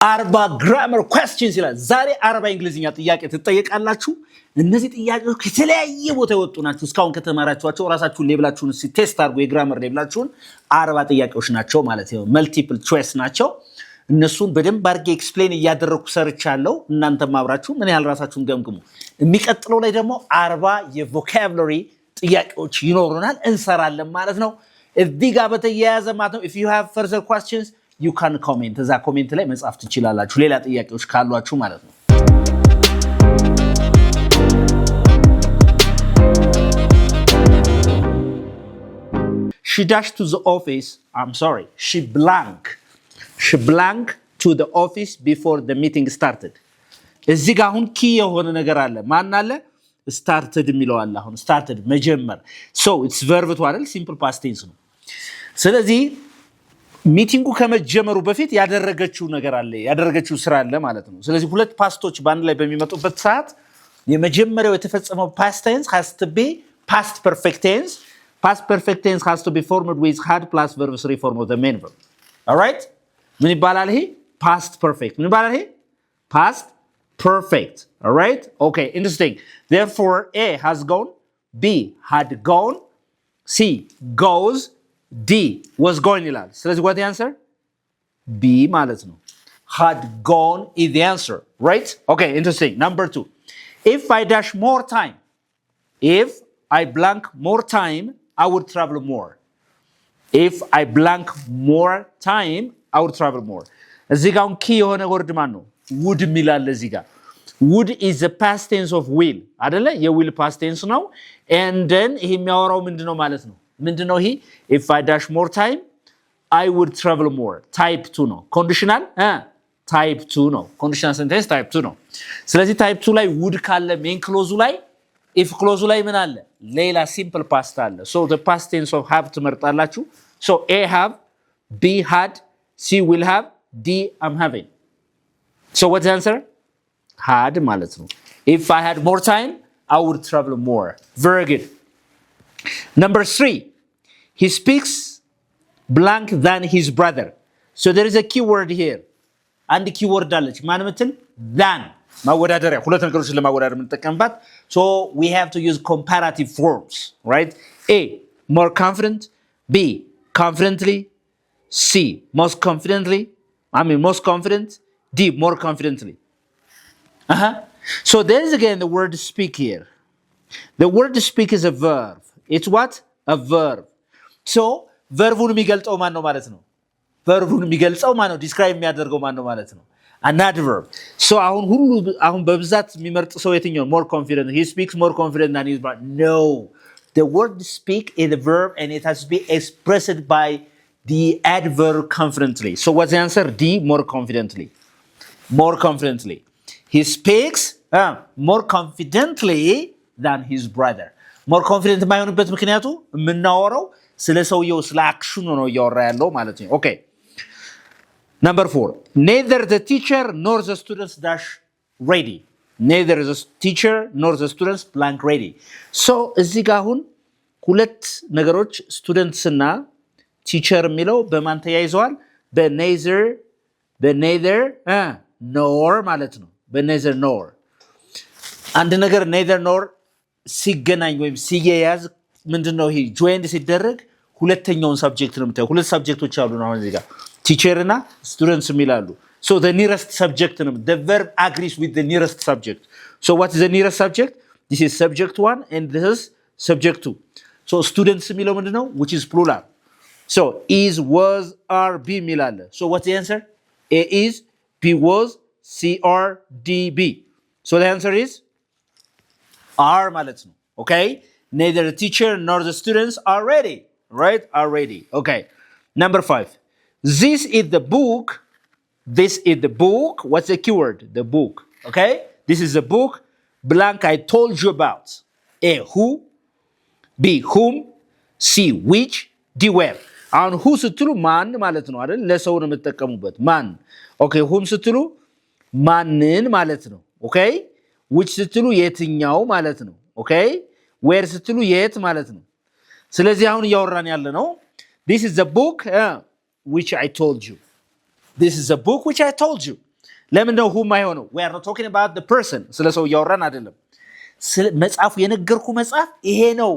40 grammar questions ይላል። ዛሬ 40 እንግሊዝኛ ጥያቄ ትጠየቃላችሁ። እነዚህ ጥያቄዎች ከተለያየ ቦታ የወጡ ናቸው። እስካሁን ከተማራችኋቸው ራሳችሁን ሌብላችሁን ቴስት አድርጉ። የግራመር ሌብላችሁን 40 ጥያቄዎች ናቸው ማለት ነው። መልቲፕል ቾይስ ናቸው። እነሱን በደንብ አድርጌ ኤክስፕሌን እያደረኩ ሰርቻለሁ። እናንተም አብራችሁ ምን ያህል ራሳችሁን ገምግሙ። የሚቀጥለው ላይ ደግሞ 40 የቮካብላሪ ጥያቄዎች ይኖሩናል እንሰራለን ማለት ነው። እዚህ ጋር በተያያዘ ማለት ነው if you have further questions you can comment እዛ ኮሜንት ላይ መጻፍ ትችላላችሁ ሌላ ጥያቄዎች ካሏችሁ ማለት ነው። She dashed to the office. I'm sorry. She blank to the office before the meeting started. እዚህ ጋር አሁን ኪ የሆነ ነገር አለ። ማን አለ? started የሚለው አለ። አሁን started መጀመር። So it's verb to አይደል? simple past tense ነው። ስለዚህ ሚቲንጉ ከመጀመሩ በፊት ያደረገችው ነገር አለ፣ ያደረገችው ስራ አለ ማለት ነው። ስለዚህ ሁለት ፓስቶች ባንድ ላይ በሚመጡበት ሰዓት የመጀመሪያው የተፈጸመው past tense has to be past perfect tense. Past perfect tense has to be formed with had plus verb 3 form of the main verb. All right? ምን ይባላል ይሄ? Past perfect. ምን ይባላል ይሄ? Past perfect. All right? Okay, interesting. Therefore, A has gone, B had gone, C goes, D was going ይላል። ስለዚህ what the answer? B ማለት ነው። Had gone is the answer, right? Okay, interesting. Number 2. If I dash more time, if I blank more time, I would travel more. If I blank more time, I would travel more. እዚህ ጋር ኪ የሆነ ወርድ ማን ነው? would የሚላል እዚህ ጋር would is the past tense of will አይደለ? የዊል past tense ነው። and then ይሄ የሚያወራው ምንድነው ማለት ነው? ምንድነው ይሄ? if I dash more time, I would travel more. type 2 ነው። conditional type 2 ነው። conditional sentence type 2 ነው። ስለዚህ type 2 ላይ would ካለ main clause ላይ if clause ላይ ምን አለ? ሌላ simple past አለ። so the past tense of have ትመርጣላችሁ። so A have, B had, C will have, D I'm having. so what's the answer? had ማለት ነው። if I had more time, I would travel more. Very good. Number 3. He speaks blank than his brother. So there is a keyword here. አንድ keyword አለች። ማን ምትል? than ማወዳደሪያ ሁለት ነገሮችን ለማወዳደር የምንጠቀምባት so we have to use comparative forms, right? A more confident, B confidently, C most confidently, most confident, D more confidently. So there is again the word speak here. The word speak is a verb. It's what? A verb. So verbuን የሚገልጸው ማን ነው ማለት ነው? verbuን የሚገልጸው ማን ነው? describe የሚያደርገው ማን ነው ማለት ነው? an adverb. so አሁን በብዛት የሚመርጥ ሰው የትኛው? more confident. He speaks more confident than his brother. No. The word speak is a verb and it has to be expressed by the adverb confidently. So what's the answer? D more confidently. More confidently. He speaks more confidently than his brother. more confident የማይሆንበት ምክንያቱ የምናወራው ስለ ሰውየው ስለ አክሽኑ ነው እያወራ ያለው ማለት ነው። okay. Number 4. Neither the teacher nor the students dash ready. Neither the teacher nor the students blank ready. So እዚህ ጋር አሁን ሁለት ነገሮች students እና teacher የሚለው በማን ተያይዘዋል? በneither nor ማለት ነው። በneither nor አንድ ነገር neither nor ሲገናኝ ወይም ሲያያዝ ምንድነው ይሄ? joined ሲደረግ ሁለተኛውን ሰብጀክት ነው የምታየው። ሁለት ሰብጀክቶች አሉ ነው አሁን እዚህ ጋር teacher እና students የሚላሉ so the nearest subject ነው the verb agrees with the nearest subject. so what is the nearest subject? this is subject 1 and this is subject 2. so students የሚለው ምንድነው? which is plural. so is was are be የሚላለ so what's the answer? A is, B was, C are, D be. so the answer is are ማለት ነው. okay. neither the teacher nor the students are ready, right? are ready. okay. Number 5. This is the book. This is the book. What's the keyword? The book. Okay? This is the book blank I told you about. A who, B whom, C which, D where. አሁን who ስትሉ ማን ማለት ነው አይደል? ለሰው ነው የምትጠቀሙበት ማን። okay. whom ስትሉ ማንን ማለት ነው። okay? which ስትሉ የትኛው ማለት ነው። okay? where ስትሉ የት ማለት ነው። ስለዚህ አሁን እያወራን ያለ ነው this is the book which I told you. This is a book which I told you. ለምን ነው who ማይሆነው? we are not talking about the person ስለ ሰው እያወራን አይደለም። መጽሐፉ የነገርኩ መጽሐፍ ይሄ ነው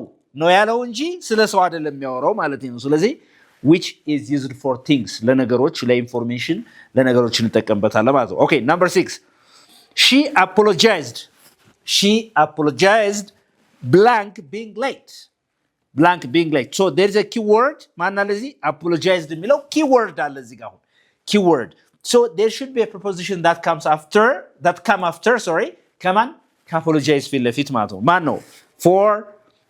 ያለው እንጂ ስለ ሰው አይደለም የሚያወራው ማለት ነው። ስለዚህ which is used for things ለነገሮች ለኢንፎርሜሽን ለነገሮች እንጠቀምበታለን ማለት ነው። okay number 6 she apologized blank being late so there is a keyword ማን አለ እዚህ apologized የሚለው keyword አለ እዚህ ጋር keyword so there should be a preposition that come after come on apologize ፊት ለፊት ማለት ነው። ማን ነው for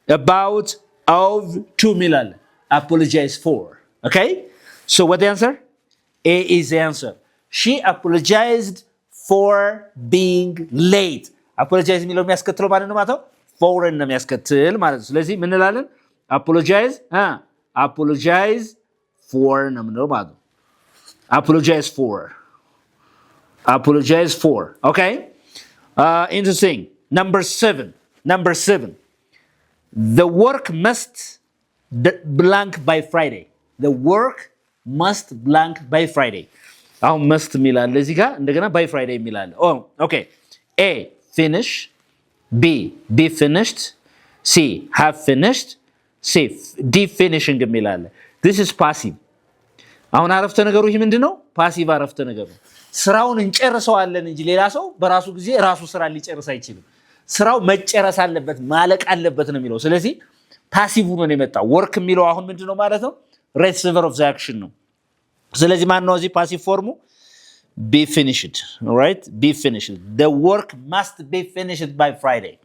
about of to ሚላል apologize for okay so what the answer A is the answer she apologized for being late apologize የሚለው የሚያስከትለው ማለት ነው ማለት ነው for ነው የሚያስከትል ማለት ነው። ስለዚህ ምን እንላለን apologize for ነው ማለት ነው apologize for okay interesting number 7 the work must blank by Friday the work must blank by Friday አሁን must ሚላል እዚህ ጋር እንደገና by Friday ሚላል okay A finish B be finished C have finished C D finishing ሚላል this is passive አሁን አረፍተ ነገሩ ይሄ ምንድነው passive አረፍተ ነገሩ ስራውን እንጨርሰዋለን እንጂ ሌላ ሰው በራሱ ጊዜ ራሱ ስራ ሊጨርስ አይችልም ስራው መጨረስ አለበት ማለቅ አለበት ነው የሚለው ስለዚህ passive ነው የመጣው work የሚለው አሁን ምንድነው ማለት ነው receiver of the action ነው ስለዚህ ማን ነው እዚህ passive ፎርሙ be finished all right be finished the work must be finished by Friday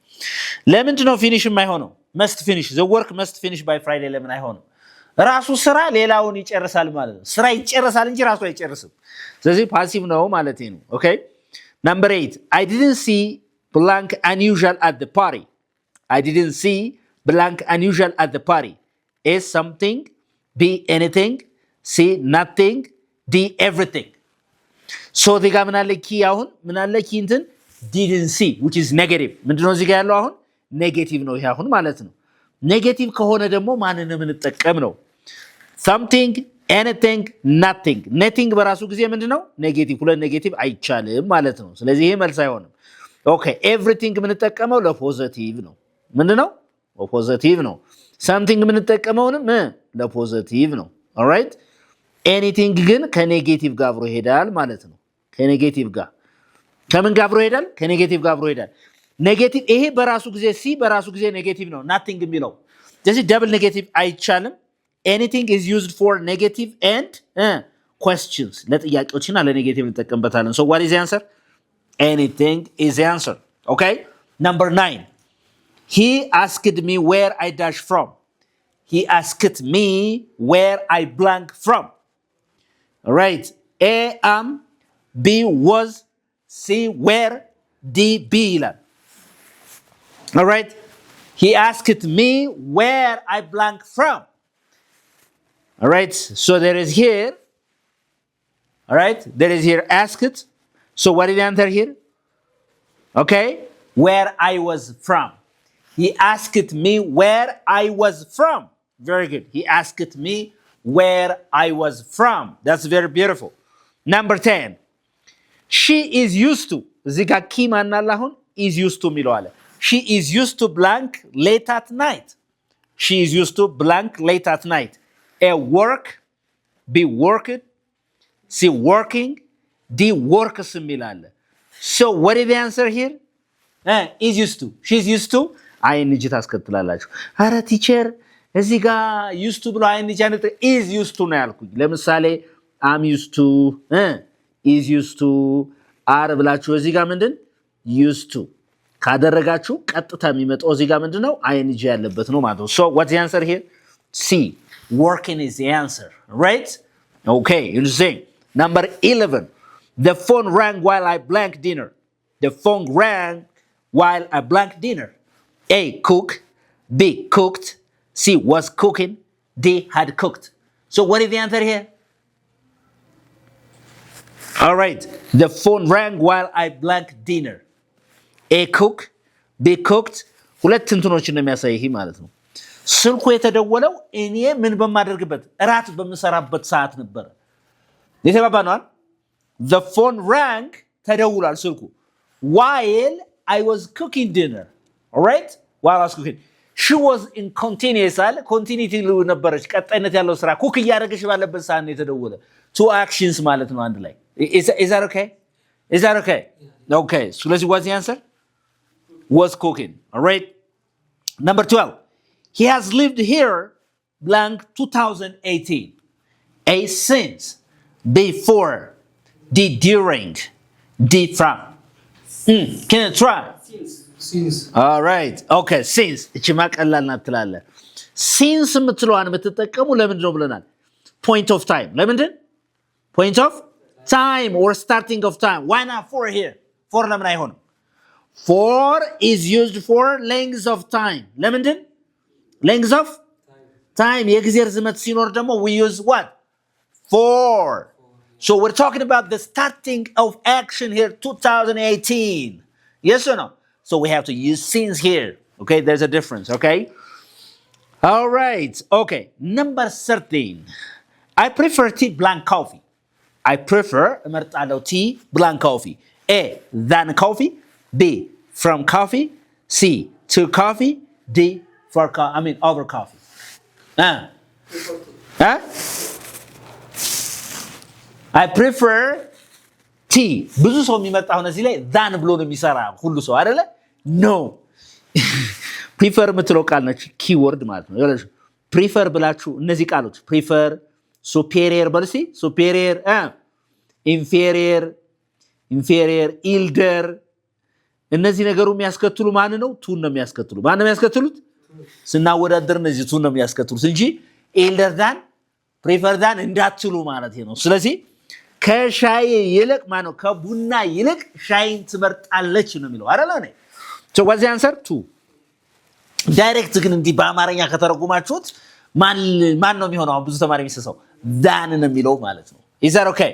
ለምንድነው finish የማይሆነው must finish the work must finish by Friday ለምን አይሆንም ራሱ ስራ ሌላውን ይጨርሳል ማለት ነው ስራ ይጨርሳል እንጂ ራሱ አይጨርስም ስለዚህ passive ነው ማለት ነው okay number 8 I didn't see blank unusual at the party I didn't see blank unusual at the party A something B anything C nothing D everything so ዲጋ ምን አለ ኪ አሁን ምን አለ ኪ እንትን didn't see which is negative ምንድነው እዚህ ጋር ያለው አሁን ኔጌቲቭ ነው ይሄ አሁን ማለት ነው ኔጌቲቭ ከሆነ ደግሞ ማንን እንጠቀም ነው something anything nothing በራሱ ጊዜ ምንድነው ኔጌቲቭ ሁለት ኔጌቲቭ አይቻልም ማለት ነው ስለዚህ ይሄ መልስ አይሆንም okay everything የምንጠቀመው ለፖዚቲቭ ነው ምንድነው ፖዚቲቭ ነው something የምንጠቀመውንም ለፖዚቲቭ ነው all right anything ግን ከኔጌቲቭ ጋር አብሮ ይሄዳል ማለት ነው ከኔጌቲቭ ጋር ከምን ጋር አብሮ ይሄዳል ከኔጌቲቭ ጋር አብሮ ይሄዳል ኔጌቲቭ ይሄ በራሱ ጊዜ ሲ በራሱ ጊዜ ኔጌቲቭ ነው nothing የሚለው ስለዚህ double negative አይቻልም anything is used for negative and questions ለጥያቄዎችና ለኔጌቲቭ እንጠቀምበታለን so what is the answer anything is the answer okay number 9 he asked me where I dash from he asked me where I blank from all right A am B was C where D B ይላል all right he asked me where I blank from all right so there is here all right there is here asked so what is the answer here okay where I was from he asked me where I was from very good he asked me where I was from that's very beautiful number 10 she is used to zika ki manalahun is used to ሚለው አለ she is used to blank late at night she is used to blank late at night A work B worked C working D works የሚል አለ so what is the answer here is used to she's used to ing ታስከትላላችሁ አረ ቲቸር እዚህ ጋር used to ብሎ ing is used to ነው ያልኩኝ ለምሳሌ I'm used to is used to are ብላችሁ እዚህ ጋር ምንድን used to ካደረጋችሁ ቀጥታ የሚመጣው እዚህ ጋር ምንድነው ing ያለበት ነው ማለት ነው so what's the answer here C working is the answer right okay you see number 11 the phone rang while I blanked dinner the phone rang while I blanked dinner A cook B cooked C was cooking D had cooked so what is the answer here all right the phone rang while I blanked dinner A cook B cooked ሁለት እንትኖችን ነው የሚያሳይህ ማለት ነው ስልኩ የተደወለው እኔ ምን በማደርግበት ራት በመሰራበት ሰዓት ነበር የተባባናል the phone rang ተደውሏል ስልኩ while I was cooking dinner. All right? While I was cooking. She was in continuous continuity ነበረች ቀጣይነት ያለው ስራ ኩክ እያደረገች ባለበት ሰዓት ነው የተደወለ two actions ማለት ነው አንድ ላይ is that okay? Is that okay? Okay. So let's what's the answer? Was cooking. All right? Number 12. He has lived here blank 2018. A since before D during D from. Can you try? Since. All right. Okay. Since. እቺ ማቀላል ናት ትላለ since የምትለዋን የምትጠቀሙ ለምንድን ነው ብለናል point of time ለምንድን point of time or starting of time why not for here for ለምን አይሆንም for is used for length of time ለምንድን length of time የጊዜ ርዝመት ሲኖር ደግሞ we use what for so we're talking about the starting of action here 2018 yes or no so we have to use since here okay there's a difference okay all right okay number 13 I prefer tea blank coffee I prefer እመርጣለሁ tea blank coffee A than coffee B from coffee C to coffee D for over coffee I prefer tea ብዙ ሰው የሚመጣው እዚህ ላይ than ብሎ ነው የሚሰራ ሁሉ ሰው አይደለ no prefer የምትለው ቃል ነች keyword ማለት ነው ያለሽ prefer ብላችሁ እነዚህ ቃሎች prefer superior በልሲ superior inferior elder እነዚህ ነገሩ የሚያስከትሉ ማን ነው ቱን ነው የሚያስከትሉ ማን ነው የሚያስከትሉት ስናወዳደር እነዚህ ቱን ነው የሚያስከትሉት እንጂ elder than prefer than እንዳትሉ ማለት ነው ስለዚህ ከሻይ ይልቅ ማን ነው ከቡና ይልቅ ሻይን ትመርጣለች ነው የሚለው አይደል ነው so what's the answer 2 direct ግን እንዲ በአማርኛ ከተረጉማችሁት ማን ነው የሚሆነው ብዙ ተማሪ የሚሰሰው than ነው የሚለው ማለት ነው is that okay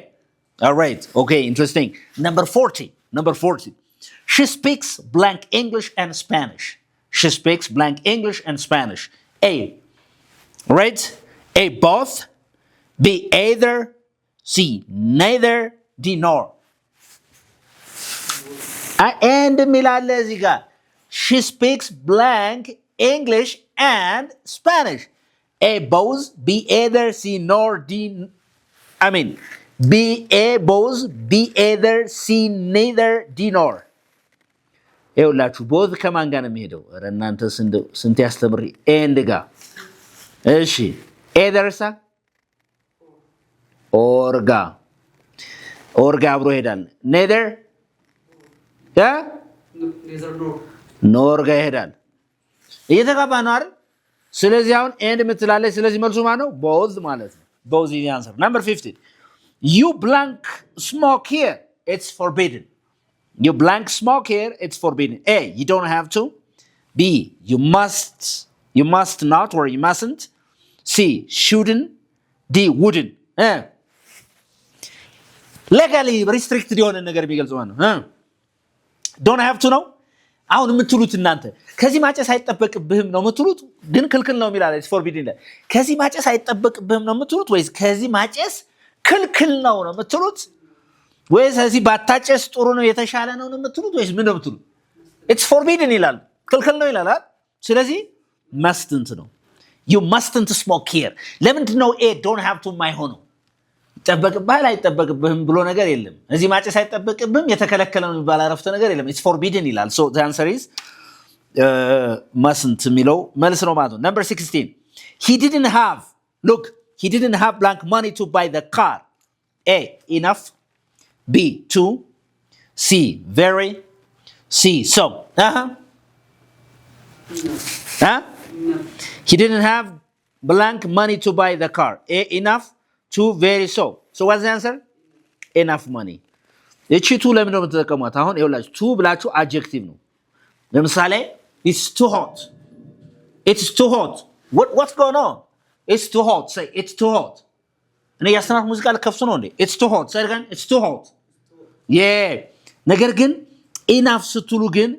all right okay interesting number 40 she speaks blank English and Spanish she speaks blank English and Spanish A right A both B either C neither D nor and ሚላለ እዚህ ጋር she speaks blank English and Spanish A both B either C nor D B A both B either C neither D nor ይኸውላችሁ both ከማን ጋር ነው የሚሄደው ኧረ እናንተ ስንት ያስተምሪ and ጋር እሺ either ሳ or ጋር አብሮ ይሄዳል neither nor ጋር ይሄዳል እየተጋባ ነው አይደል ስለዚህ አሁን and የምትላለች ስለዚህ መልሱ ማን ነው both ማለት ነው both is the answer number 15 you blank smoke here it's forbidden you blank smoke here it's forbidden A you don't have to B you must not or you mustn't C shouldn't D wouldn't legally restricted የሆነ ነገር የሚገልጸው ነው don't have to know አሁን የምትሉት እናንተ ከዚህ ማጨስ አይጠበቅብህም ነው የምትሉት ግን ክልክል ነው የሚላል it's forbidden ከዚህ ማጨስ አይጠበቅብህም ነው የምትሉት ወይስ ከዚህ ማጨስ ክልክል ነው የምትሉት ወይስ እዚህ ባታጨስ ጥሩ ነው የተሻለ ነው የምትሉት ወይስ ምን ነው የምትሉት it's forbidden ይላል ክልክል ነው ይላል ስለዚህ mustn't ነው you mustn't smoke here ለምንድን ነው A don't have to የማይሆነው ይጠበቅብሃል አይጠበቅብህም ብሎ ነገር የለም እዚህ ማጨስ አይጠበቅብህም የተከለከለ ነው የሚባል አረፍተ ነገር የለም it's forbidden ይላል so the answer is mustn't የሚለው መልስ ነው ማለት ነው number 16 he didn't have blank money to buy the car A enough B too C very C so he didn't have blank money to buy the car A enough too very so what's the answer enough money እቺ ቱ ለምን ነው የምትጠቀሙት አሁን ይኸውላችሁ ቱ ብላችሁ adjective ነው ለምሳሌ it's too hot what's going on it's too hot say it's too hot እኔ ያስተማርኩ ሙዚቃ ለከፍቱ ነው እንዴ it's too hot say again it's too hot yeah ነገር ግን enough ስትሉ ግን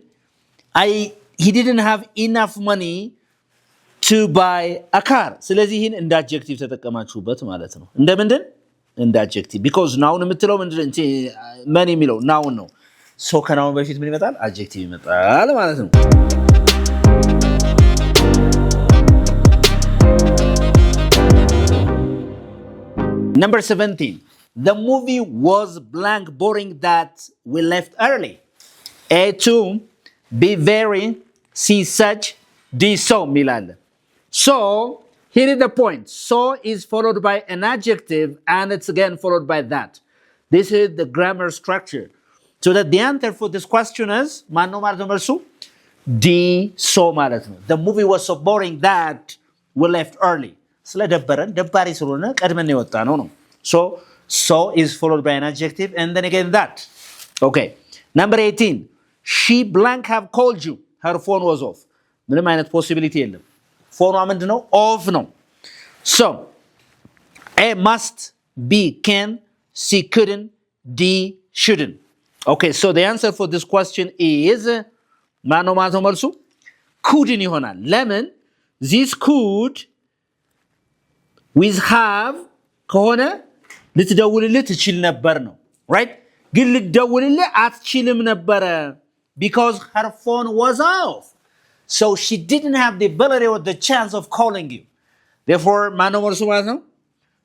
he didn't have enough money to buy a car ስለዚህ ይሄን እንደ adjective ተጠቀማችሁበት ማለት ነው እንደምንድን እንደ adjective because noun የምትለው ምንድነው እንት ማን የሚለው noun ነው so ከናውን በፊት ምን ይመጣል adjective ይመጣል ማለት ነው Number 17 The movie was blank boring that we left early A to be very C such D so ሚላል So here is the point. So is followed by an adjective and it's again followed by that. This is the grammar structure. So that the answer for this question is Mano Marzo D so maratno. The movie was so boring that we left early. So is followed by an adjective and then again that. Okay. Number 18. She blank have called you. Her phone was off. ምንም አይነት possibility የለም. Phone ምንድነው off ነው so A must B can C couldn't D shouldn't okay so the answer for this question is ማነው ማለት ነው መልሱ couldn't ይሆናል ለምን this could with have ከሆነ ልትደውልልህ ትችል ነበር ነው right ግን ልትደውልልህ አትችልም ነበር because her phone was off So she didn't have the ability or the chance of calling you. Therefore,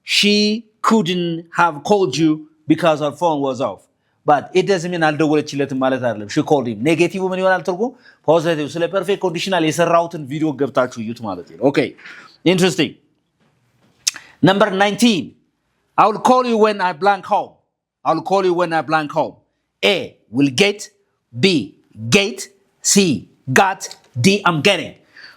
she couldn't have called you because her phone was off. But it doesn't mean she called him. Negative positive. So perfect conditional is a route and video Okay, interesting. Number 19. I will call you when I blank home. I will call you when I blank home. A, will get. B, get. C, got. D, I'm getting.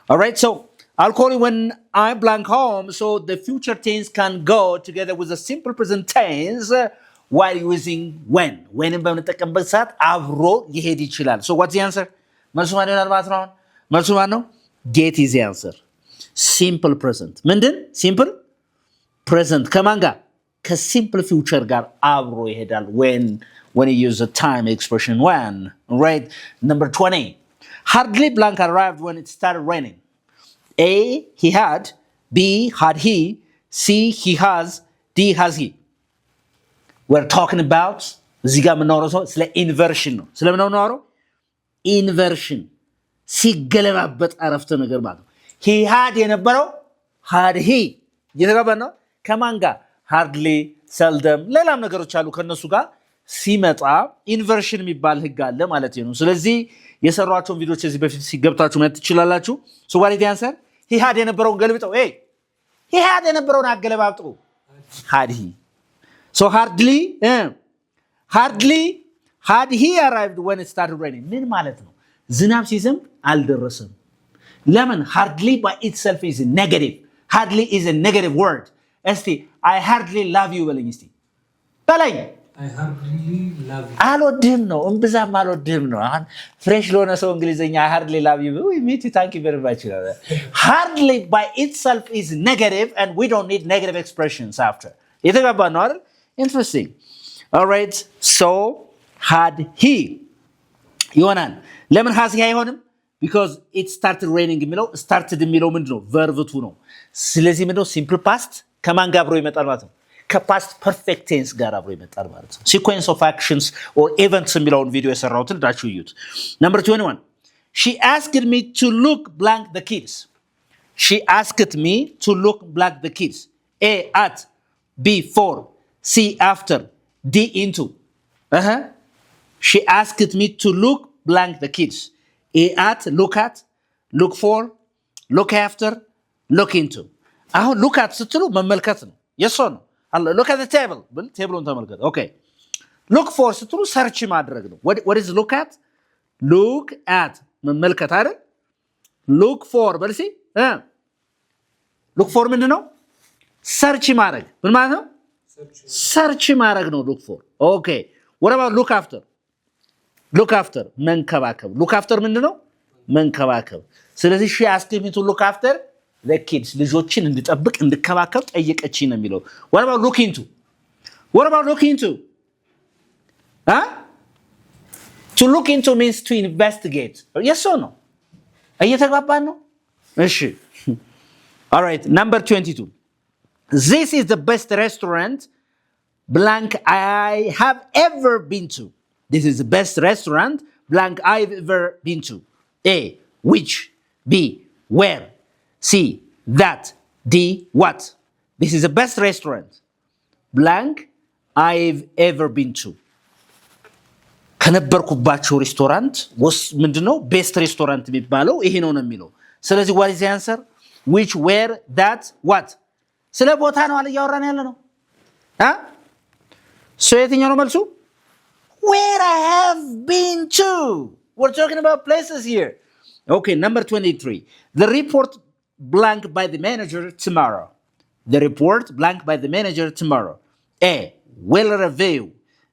All right, so I'll call you when I blank home. So the future tense can go together with the simple present tense while using when. When in በምንጠቀምበት ሰዓት አብሮ ሊሄድ ይችላል. So what's the answer? መልሱ ማን ይሆናል ማለት ነው? መልሱ ማን ነው? Get is the answer. Simple present. ምንድን? Simple present. ከማን ጋር? ከsimple future ጋር አብሮ ይሄዳል when you use the time expression when. Right? Number 20. Hardly blank arrived when it started raining. A, he had. B, had he. C, he has. D, has he. We're talking about inversion. Inversion. He had had he. ከማንጋ hardly seldom ሌላም ነገሮች አሉ ከነሱ ጋር ሲመጣ ኢንቨርሽን የሚባል ህግ አለ ማለት ነው ስለዚህ የሰራዋቸውን ቪዲዮዎች እዚህ በፊት ሲገብታችሁ ማለት ትችላላችሁ so what is the answer he had የነበረውን ገልብጠው he had የነበረውን አገለባብጡ had he so hardly had he arrived when it started raining ምን ማለት ነው ዝናብ ሲዘንብ አልደረሰም ለምን hardly by itself is a negative hardly is a negative word እስቲ I hardly love you በለኝ እስቲ በለኝ I hardly love you አልወድህም ነው እንብዛም አልወድህም ነው አሁን ፍሬሽ ለሆነ ሰው እንግሊዘኛ I hardly love you we meet you thank you very much hardly by itself is negative and we don't need negative expressions after የተጋባ ነው አይደል interesting all right so had he ይሆናል ለምን has he አይሆንም because it started raining የሚለው started የሚለው ምንድነው verb to ነው ስለዚህ ምንድነው simple past ከማን ጋር አብሮ ይመጣል ማለት ነው ከpast perfect tense ጋር አብሮ ይመጣል ማለት ነው sequence of actions or events የሚለውን ቪዲዮ የሰራሁትን ዳችሁ እዩት number 21 she asked me to look blank the kids she asked me to look blank the kids A at B for C after D into she asked me to look blank the kids A at look for look after look into አሁን look at ስትሉ መመልከት ነው yes or no look at the table ቴብሉን ተመልከት okay look for ስትሉ ሰርች ማድረግ ነው what is look at መመልከት አይደል look for በልሲ look for ምንድን ነው ሰርች ማድረግ ምን ማለት ነው ሰርች ማድረግ ነው look for okay what about look after መንከባከብ look after ምንድን ነው መንከባከብ ስለዚህ she asked me to look after the kids ልጆችን እንድጠብቅ እንድከባከብ ጠየቀችኝ ነው የሚለው what about look into to look into means to investigate yes or no እየተግባባን ነው እሺ all right number 22 this is the best restaurant blank I have ever been to. This is the best restaurant blank I've ever been to. A, which. B, where. C, that. D, what. This is the best restaurant blank I've ever been to. ከነበርኩባቸው ሬስቶራንት ምንድነው ቤስት ሬስቶራንት የሚባለው ይሄ ነው የሚለው። ስለዚህ what is the answer? which, where, that, what. ስለ ቦታ ነው አለ ያወራን ያለ ነው so የትኛው ነው መልሱ? where I have been to. We're talking about places here. Okay, number 23. The report blank by the manager tomorrow. The report blank by the manager tomorrow. A, will review.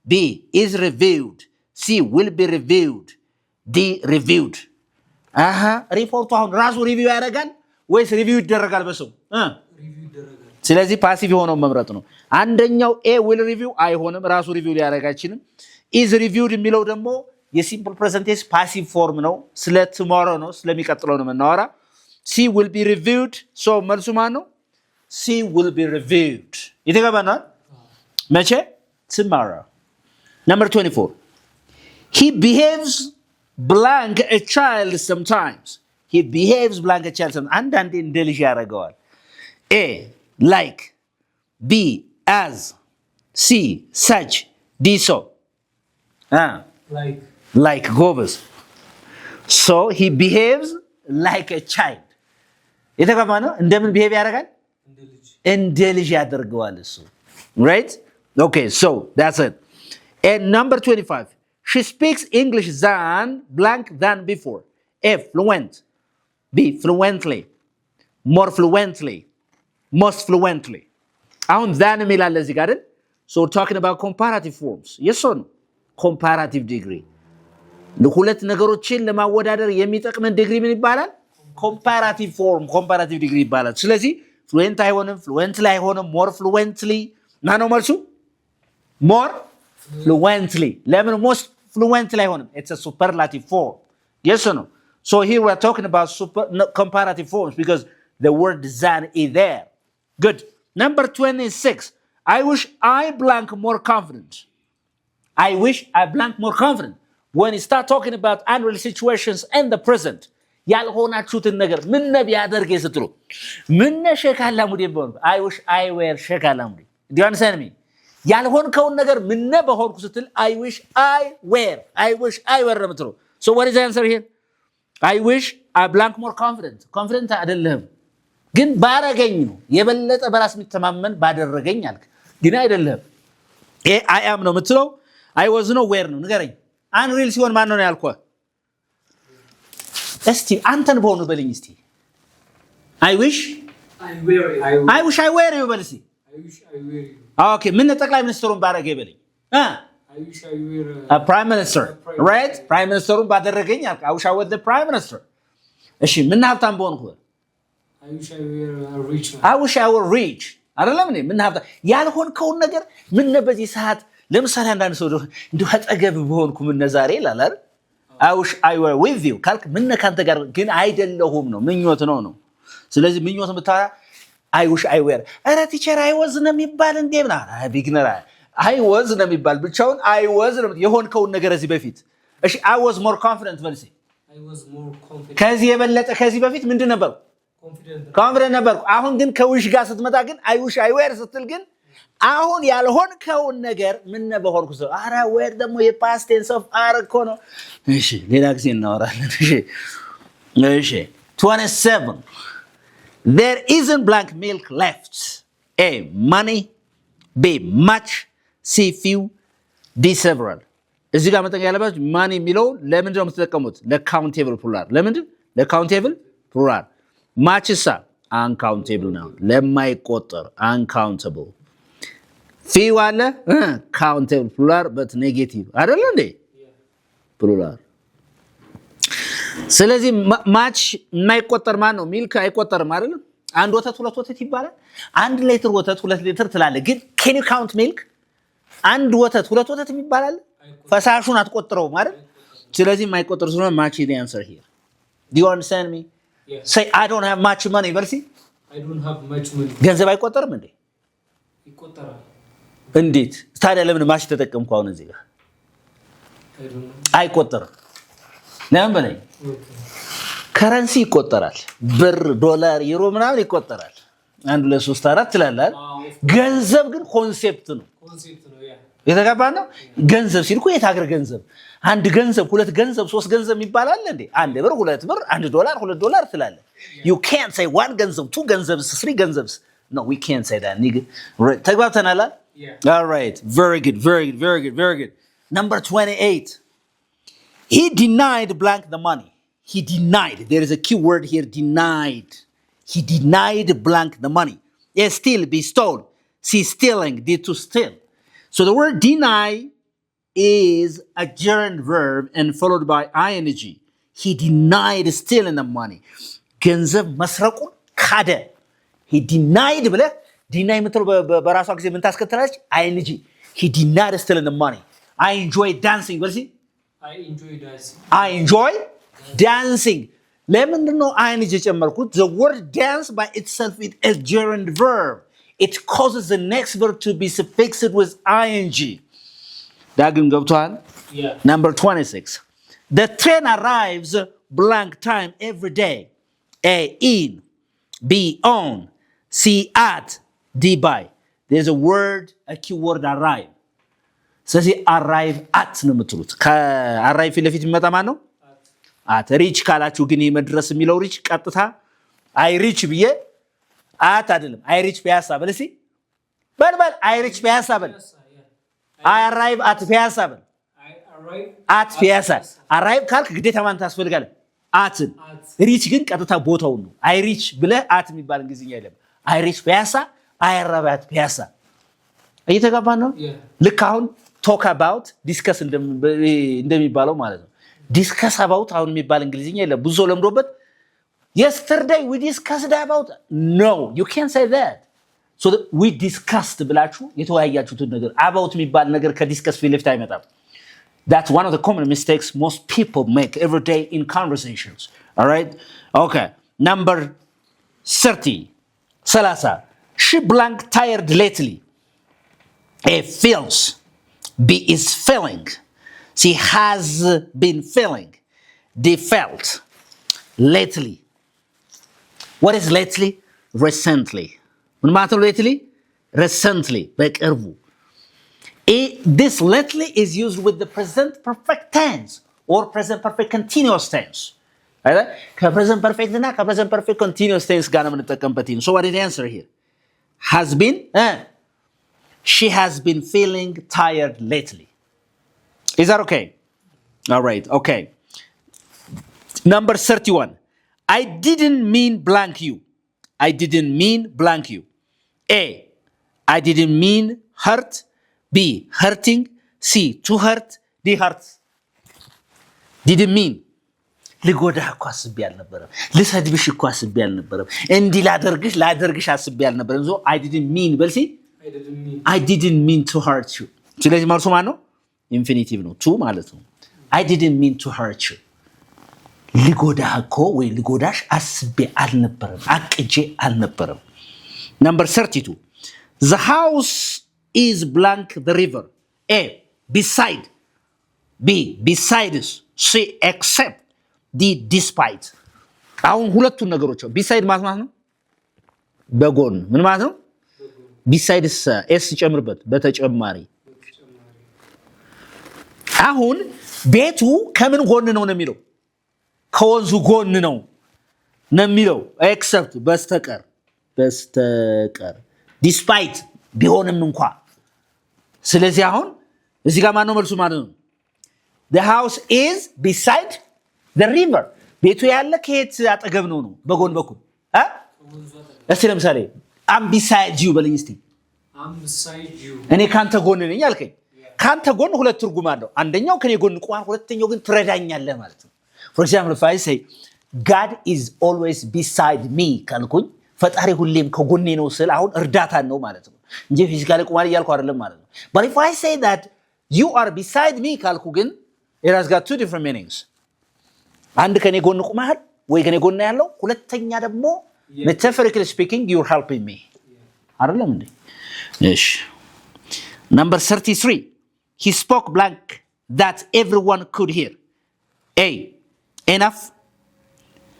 B, is reviewed. C, will be reviewed. D, reviewed. ሪፖርቱ አሁን ራሱ ሪቪው ያደርጋል ወይስ ሪቪው ይደረጋል? በሰው ሪቪው ይደረጋል። ስለዚህ ፓሲቭ የሆነው መምረጥ ነው። አንደኛው ኤ ዊል ሪቪው አይሆንም፣ ራሱ ሪቪው ሊያደርግ አይችልም። ኢዝ ሪቪውድ የሚለው ደግሞ የሲምፕል ፕሬዘንት ቴንስ ፓሲቭ ፎርም ነው። ስለ ቱሞሮ ነው ስለሚቀጥለው ነው የምናወራ። ሲ ዊል ቢ ሪቪውድ። ሶ መልሱ ማን ነው? ሲ ዊል ቢ ሪቪውድ። ይተገባናል። መቼ? tomorrow. Number 24. He behaves blank a child sometimes. He behaves blank a child sometimes. አንዳንዴ እንደ ልጅ ያደርገዋል። A, like. B, as. C, such. D, so. Like ጎበዝ. So he behaves like a child. የተገባ ነው። እንደምን ቢሄቭ ያደርጋል? እንደ ልጅ ያደርገዋል እሱ። Right? Okay, so that's it. And number 25. She speaks English than blank than before. A, fluent. B, fluently. More fluently. Most fluently. አሁን than የሚላለ እዚህ ጋር አይደል? So we're talking about comparative forms. Yes or no? Comparative degree. ሁለት ነገሮችን ለማወዳደር የሚጠቅመን ዲግሪ ምን ይባላል? Comparative form, comparative degree ይባላል። ስለዚህ fluent አይሆንም፣ fluently አይሆንም፣ more fluently ማነው መልሱ? more fluently. ለምን most fluently አይሆንም? It's a superlative form. Yes or no? So here we're talking about comparative forms because the word than is there. Good. Number 26. I wish I blank more confident. I wish I blank more confident. When you start talking about unreal situations and the present, ያልሆናችሁትን ነገር ምን ቢያደርግ ስትሉ ምን ሸካላ ሙዲ በሆን I wish I were ሸካላ ሙዲ. Do you understand me? ያልሆንከውን ነገር ምን በሆንኩ ስትል I wish I were ለምትሉ. So what is the answer here? I wish I blank more confident. Confident አይደለም ግን ባረገኝ ነው የበለጠ በራስ የሚተማመን ባደረገኝ አልክ ግን አይደለም። I am ነው የምትለው I was ነው where ነው ንገረኝ። unreal ሲሆን ማን ነው ያልኩህ? እስቲ አንተን በሆኑ በልኝ እስቲ I wish I were you በል እስቲ ኦኬ ምን ጠቅላይ ሚኒስትሩን ባረገ በልኝ I wish I were a prime minister, right? Prime ministerun ባደረገኝ አልክ I wish I were the prime minister. እሺ ምን ሀብታም በሆንኩ I wish I were rich. I wish I were rich. አይደለም እኔ ምን ሀብታም ያልሆንከውን ነገር ምን በዚህ ሰዓት ለምሳሌ አንዳንድ ሰው እንደው አጠገብ በሆንኩ ምን ዛሬ ይላል አይደል? I wish I were with you ካልክ ምን ካንተ ጋር ግን አይደለሁም ነው ምኞት ነው። ስለዚህ ምኞት የምታወራ I wish I were ኧረ ቲቸር I was ነው የሚባል እንዴ ምና ቢግነር I was ነው የሚባል ብቻውን I was ነው የሆንከውን ነገር እዚህ በፊት እሺ I was more confident በልሲ I was more confident ከዚህ የበለጠ ከዚህ በፊት ምንድን ነበር confident ነበር። አሁን ግን ከዊሽ ጋር ስትመጣ ግን I wish I were ስትል ግን አሁን ያልሆንከውን ነገር ምን በሆንኩ ሰው አራ were ደግሞ የpast tense of are እኮ ነው። እሺ ሌላ ጊዜ እናወራለን። እሺ 27 There isn't blank milk left. A, money. B, much. C, few. D, several. እዚህ ጋር መጠቀም ያለባችሁ money የሚለው ለምንድን ነው የምትጠቀሙት? ለካውንቴብል ፕሉራል። ለምንድን? ለካውንቴብል ፕሉራል። much is uncountable ነው ለማይቆጠር uncountable. few አለ countable plural but negative አይደል እንዴ? ፕሉራል ስለዚህ ማች የማይቆጠር ማን ነው? ሚልክ አይቆጠርም አይደል? አንድ ወተት ሁለት ወተት ይባላል። አንድ ሊትር ወተት 2 ሊትር ትላለህ። ግን can you count milk? አንድ ወተት ሁለት ወተት ይባላል። ፈሳሹን አትቆጥረውም አይደል? ስለዚህ የማይቆጠር ስለሆነ match is the answer here. Do you understand me? Yeah. Say I don't have much money. በልሲ I don't have much money. ገንዘብ አይቆጠርም እንዴ? ይቆጠራል። እንዴት ታዲያ ለምን ማሽ ተጠቀምኩ አሁን እዚህ ጋር አይቆጠርም ለምን በለኝ ከረንሲ ይቆጠራል ብር ዶላር ዩሮ ምናምን ይቆጠራል 1 2 3 4 ትላላል ገንዘብ ግን ኮንሴፕት ነው የተጋባ ነው ገንዘብ ሲልኩ የታገር ገንዘብ አንድ ገንዘብ ሁለት ገንዘብ ሶስት ገንዘብ ይባላል እንዴ አንድ ብር ሁለት ብር 1 ዶላር 2 ዶላር ትላለ you can't say one ገንዘብ two ገንዘብs three ገንዘብs no we can't say that nigga ተግባብተናል all right very good number 28 he denied blank the money he denied there is a key word here denied he denied blank the money yes still be stolen see stealing did to steal so the word deny is a gerund verb and followed by ing he denied stealing the money ገንዘብ መስረቁን ካደ he denied ብለ deny ምትለው በራሷ ጊዜ ምን ታስከተላለች ing he denied stealing the money I enjoy dancing በልሲ I enjoy dancing ለምንድን ነው ing የጨመርኩት the word dance by itself is a gerund verb it causes the next verb to be suffixed with ing ዳግም ገብቷል number 26 the train arrives blank time every day a in b on c at d by there's a word a keyword arrive ስለዚህ arrive at ነው የምትሉት ከarrive ፊት ለፊት የሚመጣ ማን ነው at reach ካላችሁ ግን የመድረስ የሚለው reach ቀጥታ I reach ብዬ at አይደለም I reach ፒያሳ በልሲ በል I reach ፒያሳ በል I arrive at ፒያሳ በል I arrive at ፒያሳ arrive ካልክ ግዴታ ማን ታስፈልጋለ አትን reach ግን ቀጥታ ቦታው ነው I reach ብለ at የሚባል እንግሊዝኛ የለም I reach ፒያሳ I arrive at ፒያሳ እየተጋባ ነው ልክ አሁን talk about discuss እንደሚባለው ማለት ነው discuss about አሁን የሚባል እንግሊዝኛ የለም ብዙ ለምዶበት yesterday we discussed about no you can't say that so that we discussed ብላችሁ የተወያያችሁት ነገር about የሚባል ነገር ከዲስከስ ፊት ለፊት አይመጣም that's one of the common mistakes most people make every day in conversations all right okay number 30 she blank tired lately a feels b is feeling she has been feeling they felt lately what is lately recently ምን ማለት ነው lately recently በቅርቡ this lately is used with the present perfect tense or present perfect continuous tense right ከpresent perfect እና ከpresent perfect continuous tense ጋር ነው የምንጠቀምበት so what is the answer here has been she has been feeling tired lately is that okay all right okay number 31 I didn't mean blank you I didn't mean blank you a I didn't mean hurt b hurting c to hurt d hurts didn't mean ልጎዳህ እኮ አስቤ አልነበረም ልሰድብሽ እኮ አስቤ አልነበረም እንዲህ ላደርግሽ አስቤ አልነበረም so I didn't mean በልሲ I didn't mean to hurt you ስለዚህ መልሱ ማን ነው ኢንፊኒቲቭ ነው to ማለት ነው I didn't mean to hurt you ልጎዳህ እኮ ወይ ልጎዳሽ አስቤ አልነበረም አቅጄ አልነበረም number 32 the house is blank the river a beside b besides c except d despite አሁን ሁለቱን ነገሮች beside ማለት ነው በጎን ምን ማለት ነው besides s ጨምርበት በተጨማሪ አሁን ቤቱ ከምን ጎን ነው የሚለው ከወንዙ ጎን ነው የሚለው except በስተቀር despite ቢሆንም እንኳን ስለዚህ አሁን እዚህ ጋር ማን ነው መልሱ ማለት ነው the house is beside the river ቤቱ ያለ ከየት አጠገብ ነው በጎን በኩል እስቲ ለምሳሌ I'm beside you በለኝ እስቲ I'm beside you እኔ ካንተ ጎን ነኝ አልከኝ ካንተ ጎን ሁለት ትርጉም አለው አንደኛው ከኔ ጎን ቆም ሁለተኛው ግን ትረዳኛለህ ማለት ነው for example if I say God is always beside me ካልኩኝ ፈጣሪ ሁሌም ከጎኔ ነው ስል አሁን እርዳታ ነው ማለት ነው እንጂ ፊዚካሊ ቆማል ያልኩ አይደለም ማለት ነው but if I say that you are beside me ካልኩ ግን it has got two different meanings አንድ ከኔ ጎን ቆማል ወይ ከኔ ጎን ያለው ሁለተኛ ደግሞ metaphorically speaking you're helping me አይደለም እንዴ እሺ Number 33. He spoke blank that everyone could hear. A. Enough.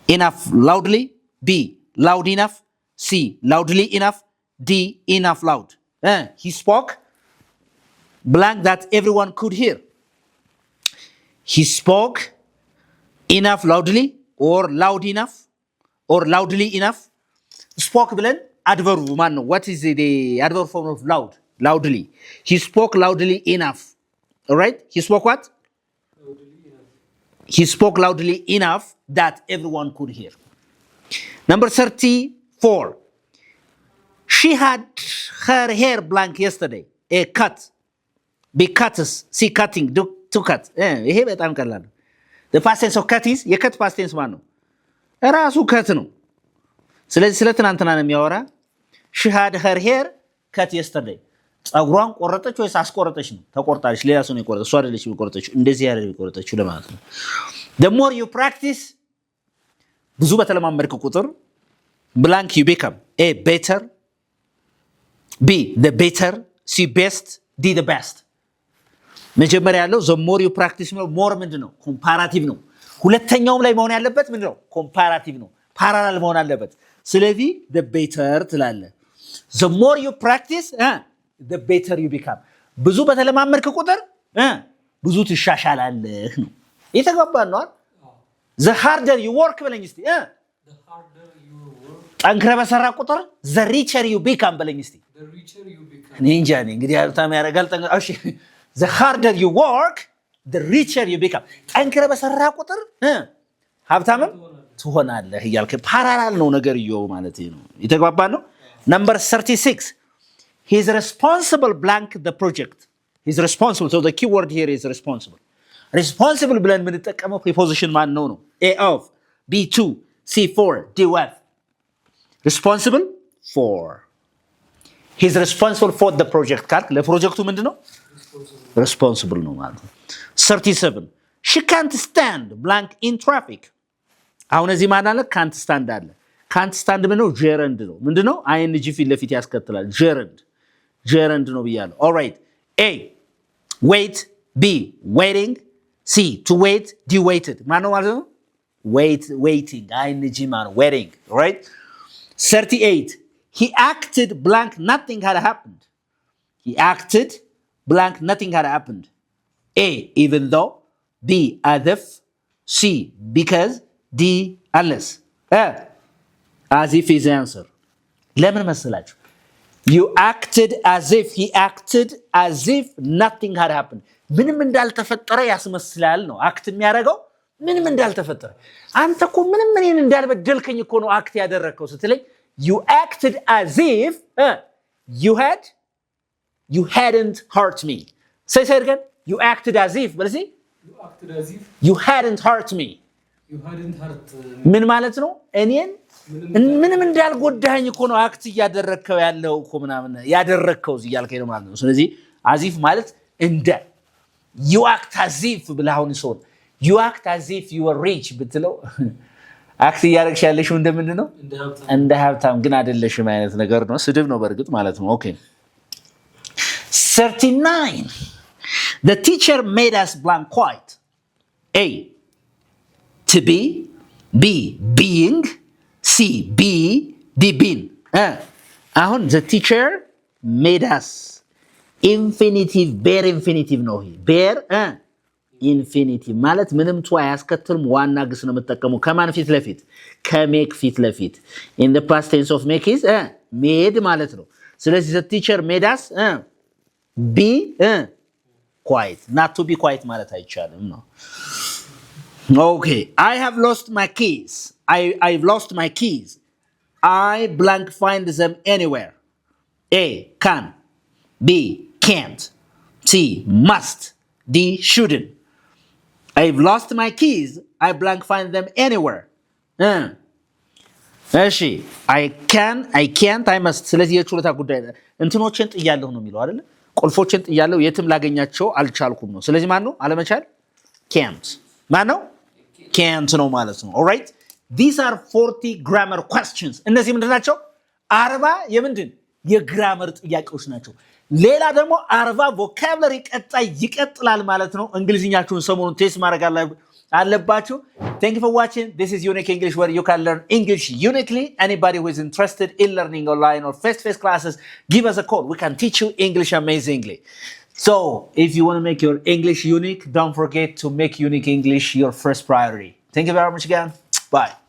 Enough loudly. B. Loud enough. C. Loudly enough. D. Enough loud. He spoke blank that everyone could hear. He spoke enough loudly or loud enough or loudly enough. Spoke ብለን adverb ማን ነው? What is the adverb form of loud? Loudly. He spoke loudly enough. All right? He spoke what? Loudly enough. He spoke loudly enough that everyone could hear. Number 34. She had her hair blank yesterday. A cut. Be cuts. See cutting. Do to cut. ይሄ በጣም ቀላል ነው። The past tense of cut is የcut past tense ማን ነው? ራሱ cut ነው። ስለዚህ ስለ ትናንትና ነው የሚያወራ። She had her hair cut yesterday. ጸጉሯን ቆረጠች ወይስ አስቆረጠች ነው? ተቆርጣለች። ሌላ ሰው ነው የቆረጠው። እሷ አይደለች የቆረጠችው። እንደዚህ ያለ የቆረጠችው ለማለት ነው። The more you practice ብዙ በተለማመድክ ቁጥር blank you become A better, B the better, C best, D the best. መጀመሪያ ያለው the more you practice ነው። more ምንድነው? ኮምፓራቲቭ ነው። ሁለተኛውም ላይ መሆን ያለበት ምንድነው? ኮምፓራቲቭ ነው። ፓራላል መሆን አለበት። ስለዚህ the better ትላለህ። the more you practice the better you become. ብዙ በተለማመድክ ቁጥር ብዙ ትሻሻላለህ ነው። የተገባን ነው። the harder you work በለኝ እስቲ the harder you work ጠንክረህ በሰራ ቁጥር the richer you become በለኝ እስቲ the richer you become። እኔ እንጃ እንግዲህ ሀብታም ያደርጋል። እሺ the harder you work the richer you become። ጠንክረህ በሰራ ቁጥር ሀብታምም ትሆናለህ እያልክ ፓራላል ነው ነገርየው ማለት ነው። የተግባባን ነው። Number 36. He is responsible blank the project. He is responsible. So the key word here is responsible. Responsible ብለን የምንጠቀመው preposition ማን ነው? A of, B to, C for, D with. Responsible for. He is responsible for the project ካልክ ለፕሮጀክቱ ምንድነው? Responsible ነው ማለት ነው። 37. She can't stand blank in traffic. አሁን እዚህ ማን አለ? ካንት ስታንድ አለ። ካንት ስታንድ ምንድነው? ጀረንድ ነው። ምንድነው? አይኤንጂ ፊት ለፊት ያስከትላል። ጀረንድ ነው ብያለሁ። ኦልራይት ኤ ዌይት፣ ቢ ዌይቲንግ፣ ሲ ቱ ዌይት፣ ዲ ዌይትድ ማን ነው ማለት ነው? ዌይቲንግ አይኤንጂ ማን ነው? ዌይቲንግ። ኦልራይት 38 he acted blank nothing had happened. He acted blank nothing had happened. A even though, B as if, C because, D unless. As if is the answer. ለምን መሰላችሁ? You acted as if, he acted as if nothing had happened. ምንም እንዳልተፈጠረ ያስመስላል ነው አክት የሚያደርገው። ምንም እንዳልተፈጠረ አንተ እኮ ምንም እኔን እንዳልበደልከኝ እኮ ነው አክት ያደረከው ስትለኝ you acted as if you hadn't hurt me. Say it again. You acted as if. What is it? You acted as if you hadn't hurt me. ምን ማለት ነው? እኔን ምንም እንዳልጎዳኝ እኮ ነው አክት እያደረከው ያለው እኮ ምናምን ያደረከው እያልከኝ ነው ማለት ነው። ስለዚህ አዚፍ ማለት እንደ you act as if ብለሃውን ሰው you act as if you were rich ብትለው አክት እያደረግሽ ያለሽው እንደምንድን ነው? እንደ ሀብታም ግን አይደለሽም አይነት ነገር ነው። ስድብ ነው በእርግጥ ማለት ነው። ኦኬ 39 The teacher made us blank quiet. A to be, B being, C be, D been. አሁን the teacher made us infinitive bare infinitive ነው። ይሄ bare infinitive ማለት ምንም ቱ አያስከትልም። ዋና ግስ ነው የምትጠቀመው ከማን ፊት ለፊት? ከሜክ ፊት ለፊት። in the past tense of make is made ማለት ነው። ስለዚህ the teacher made us be quiet. not to be quiet ማለት አይቻልም ነው። Okay, I have lost my keys. I've lost my keys. I blank find them anywhere. A can, B can't, C must, D shouldn't. I've lost my keys. I blank find them anywhere. እሺ I can, I can't, I must. ስለዚህ የችሎታ ጉዳይ እንትኖችን ጥያለሁ ነው የሚለው አይደል? ቁልፎችን ጥያለሁ የትም ላገኛቸው አልቻልኩም ነው። ስለዚህ ማን ነው አለመቻል? can't. ማን ነው? can't ነው ማለት ነው። all right, these are 40 grammar questions. እነዚህ ምንድን ናቸው? 40 የምንድን የግራመር ጥያቄዎች ናቸው። ሌላ ደግሞ 40 ቮካብለሪ ቀጣይ ይቀጥላል ማለት ነው። እንግሊዝኛችሁን ሰሞኑን ቴስት ማድረግ አለባችሁ። Thank you for watching. This is Unique English, where you can learn English uniquely. Anybody who is interested in learning online or face-to-face classes, give us a call. We can teach you English amazingly. So if you want to make your English unique, don't forget to make Unique English your first priority. Thank you very much again. Bye.